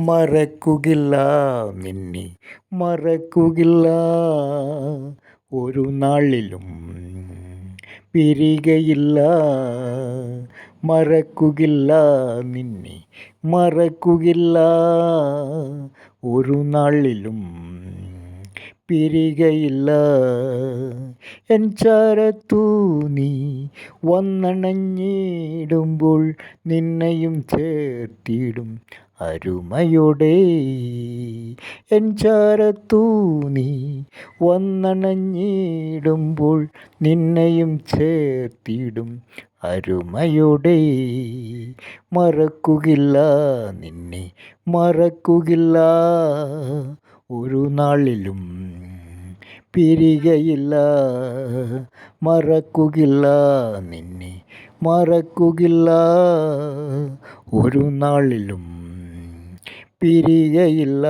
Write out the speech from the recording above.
മറക്കുകില്ല നിന്നെ, മറക്കുകില്ല ഒരു നാളിലും പിരികയില്ല. മറക്കുകില്ല നിന്നെ, മറക്കുകില്ല ഒരു നാളിലും പിരികയില്ല. എൻ ചാരത്തു നീ വന്നണഞ്ഞിടുമ്പോൾ നിന്നെയും ചേർത്തിടും അരുമയോടെ. എൻ ചാരത്തു നീ വന്നണഞ്ഞിടുമ്പോൾ നിന്നെയും ചേർത്തിടും അരുമയോടെ. മറക്കുകില്ല നിന്നെ, മറക്കുകില്ല ഒരു നാളിലും പിരികയില്ല. മറക്കുകില്ല നിന്നെ, മറക്കുകില്ല ഒരു നാളിലും പിരികയില്ല.